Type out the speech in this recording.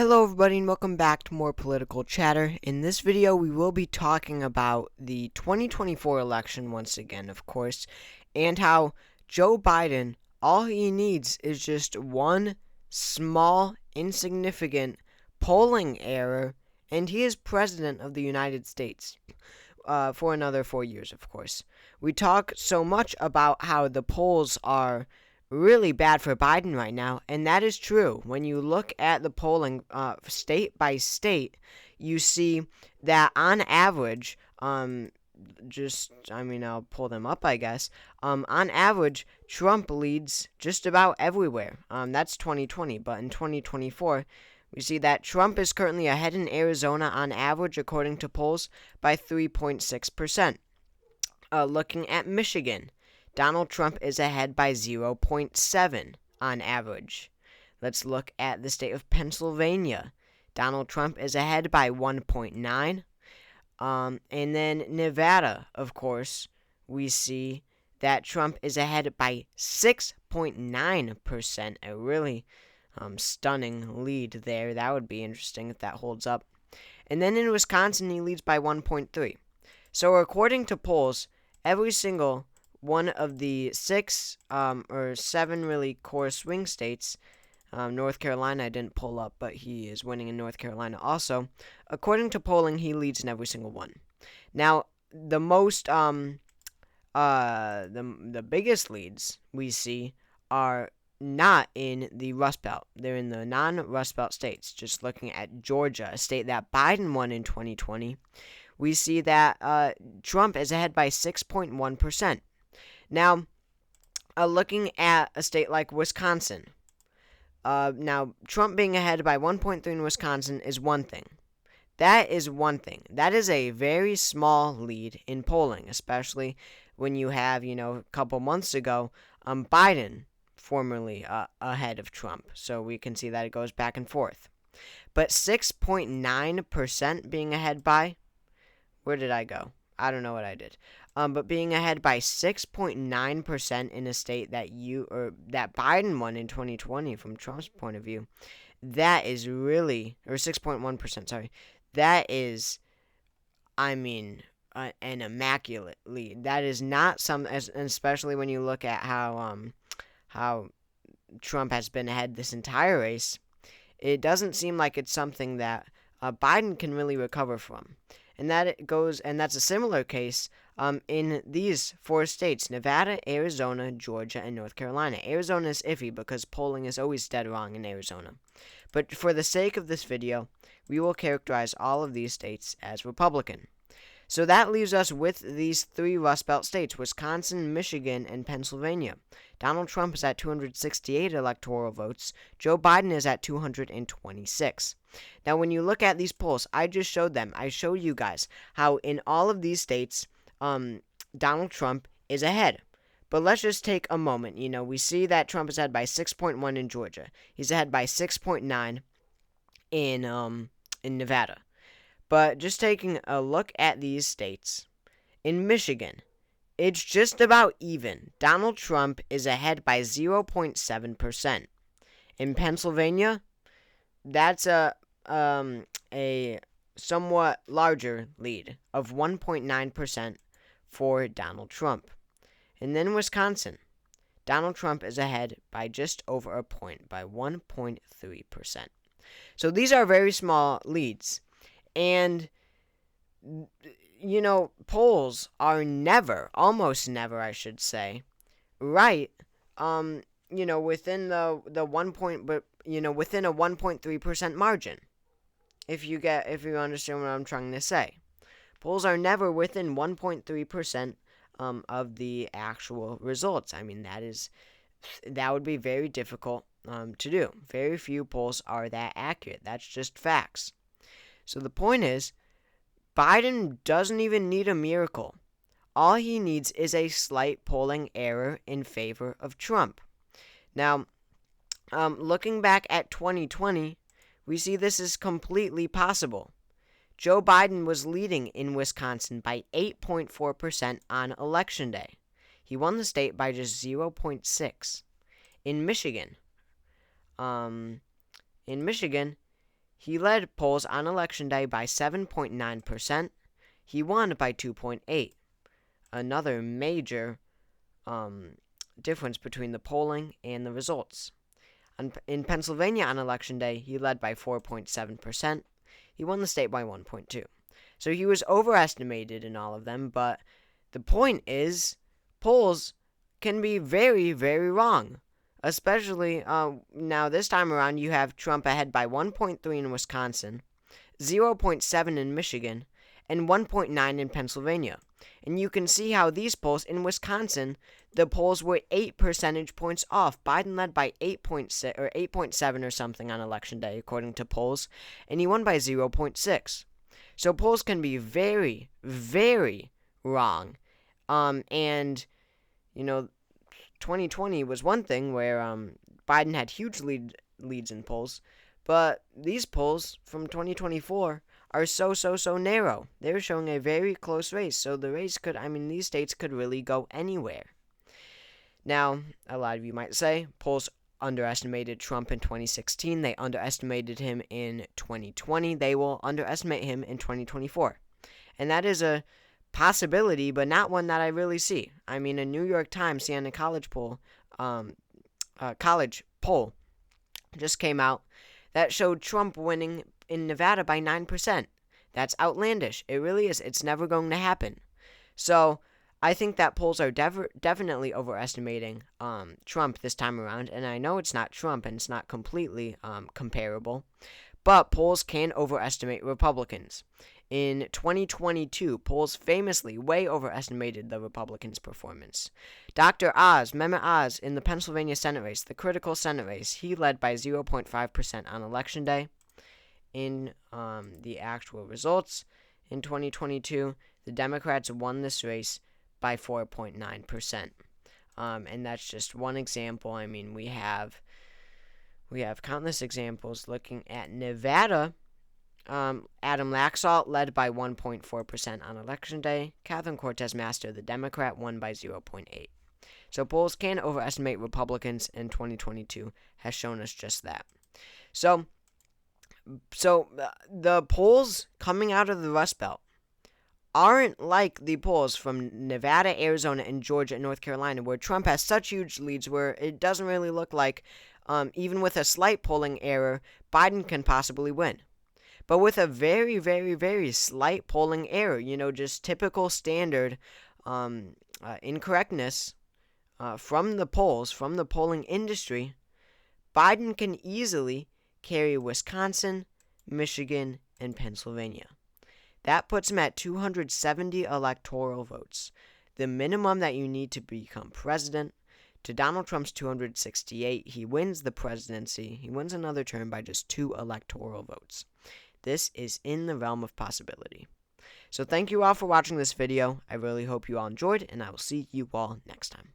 Hello everybody and welcome back to more political chatter. In this video we will be talking about the 2024 election once again, of course, and how Joe Biden, all he needs is just one small, insignificant polling error, and he is president of the United States. For another 4 years, of course. We talk so much about how the polls are really bad for Biden right now, and that is true. When you look at the polling state by state, you see that on average, I'll pull them up, I guess. On average, Trump leads just about everywhere. That's 2020, but in 2024, we see that Trump is currently ahead in Arizona on average, according to polls, by 3.6%. Looking at Michigan, Donald Trump is ahead by 0.7 on average. Let's look at the state of Pennsylvania. Donald Trump is ahead by 1.9. And then Nevada, of course, we see that Trump is ahead by 6.9%. A really stunning lead there. That would be interesting if that holds up. And then in Wisconsin, he leads by 1.3. So according to polls, every single one of the six or seven really core swing states, North Carolina I didn't pull up, but he is winning in North Carolina also. According to polling, he leads in every single one. Now, the most the biggest leads we see are not in the Rust Belt. They're in the non-Rust Belt states. Just looking at Georgia, a state that Biden won in 2020, we see that Trump is ahead by 6.1%. Now, looking at a state like Wisconsin, now Trump being ahead by 1.3 in Wisconsin is one thing. That is one thing. That is a very small lead in polling, especially when you have, a couple months ago, Biden formerly ahead of Trump. So we can see that it goes back and forth. But 6.9% being ahead by, where did I go? I don't know what I did. But being ahead by 6.9% in a state that that Biden won in 2020 from Trump's point of view, that is really, or 6.1%, sorry. That is, an immaculate lead. That is not especially when you look at how Trump has been ahead this entire race. It doesn't seem like it's something that Biden can really recover from. And that's a similar case in these four states: Nevada, Arizona, Georgia, and North Carolina. Arizona is iffy because polling is always dead wrong in Arizona. But for the sake of this video, we will characterize all of these states as Republican. So that leaves us with these three Rust Belt states: Wisconsin, Michigan, and Pennsylvania. Donald Trump is at 268 electoral votes. Joe Biden is at 226. Now, when you look at these polls, I just showed them. I showed you guys how in all of these states, Donald Trump is ahead. But let's just take a moment. We see that Trump is ahead by 6.1 in Georgia. He's ahead by 6.9 in Nevada. But just taking a look at these states, in Michigan, it's just about even. Donald Trump is ahead by 0.7%. In Pennsylvania, that's a somewhat larger lead of 1.9% for Donald Trump. And then Wisconsin, Donald Trump is ahead by just over a point, by 1.3%. So these are very small leads. And, polls are never, almost never, I should say, right, within the 1 point, but, within a 1.3% margin, if you understand what I'm trying to say. Polls are never within 1.3% of the actual results. That would be very difficult to do. Very few polls are that accurate. That's just facts. So the point is, Biden doesn't even need a miracle. All he needs is a slight polling error in favor of Trump. Now, looking back at 2020, we see this is completely possible. Joe Biden was leading in Wisconsin by 8.4% on Election Day. He won the state by just 0.6. In Michigan, he led polls on election day by 7.9%. He won by 2.8%. Another major difference between the polling and the results. In Pennsylvania on election day, he led by 4.7%. He won the state by 1.2%. So he was overestimated in all of them, but the point is, polls can be very, very wrong. Especially, now this time around, you have Trump ahead by 1.3 in Wisconsin, 0.7 in Michigan, and 1.9 in Pennsylvania. And you can see how these polls in Wisconsin, the polls were 8 percentage points off. Biden led by 8.6 or 8.7 or something on election day, according to polls, and he won by 0.6. So polls can be very, very wrong. And 2020 was one thing where Biden had huge leads in polls, but these polls from 2024 are so narrow. They're showing a very close race, so the race these states could really go anywhere. Now, a lot of you might say, polls underestimated Trump in 2016, they underestimated him in 2020, they will underestimate him in 2024. And that is a possibility, but not one that I really see. A New York Times Siena College poll just came out that showed Trump winning in Nevada by 9%. That's outlandish. It really is. It's never going to happen. So I think that polls are definitely overestimating Trump this time around, and I know it's not Trump and it's not completely comparable, but polls can overestimate Republicans. In 2022, polls famously way overestimated the Republicans' performance. Dr. Oz, Mehmet Oz, in the Pennsylvania Senate race, the critical Senate race, he led by 0.5% on Election Day. In the actual results, in 2022, the Democrats won this race by 4.9%. And that's just one example. We have countless examples. Looking at Nevada, Adam Laxalt led by 1.4% on Election Day. Catherine Cortez Masto, the Democrat, won by 0.8%. So polls can overestimate Republicans, and 2022 has shown us just that. So the polls coming out of the Rust Belt aren't like the polls from Nevada, Arizona, and Georgia and North Carolina, where Trump has such huge leads where it doesn't really look like, even with a slight polling error, Biden can possibly win. But with a very, very, very slight polling error, just typical standard incorrectness from the polls, from the polling industry, Biden can easily carry Wisconsin, Michigan, and Pennsylvania. That puts him at 270 electoral votes, the minimum that you need to become president. To Donald Trump's 268, he wins the presidency. He wins another term by just 2 electoral votes. This is in the realm of possibility. So thank you all for watching this video. I really hope you all enjoyed, and I will see you all next time.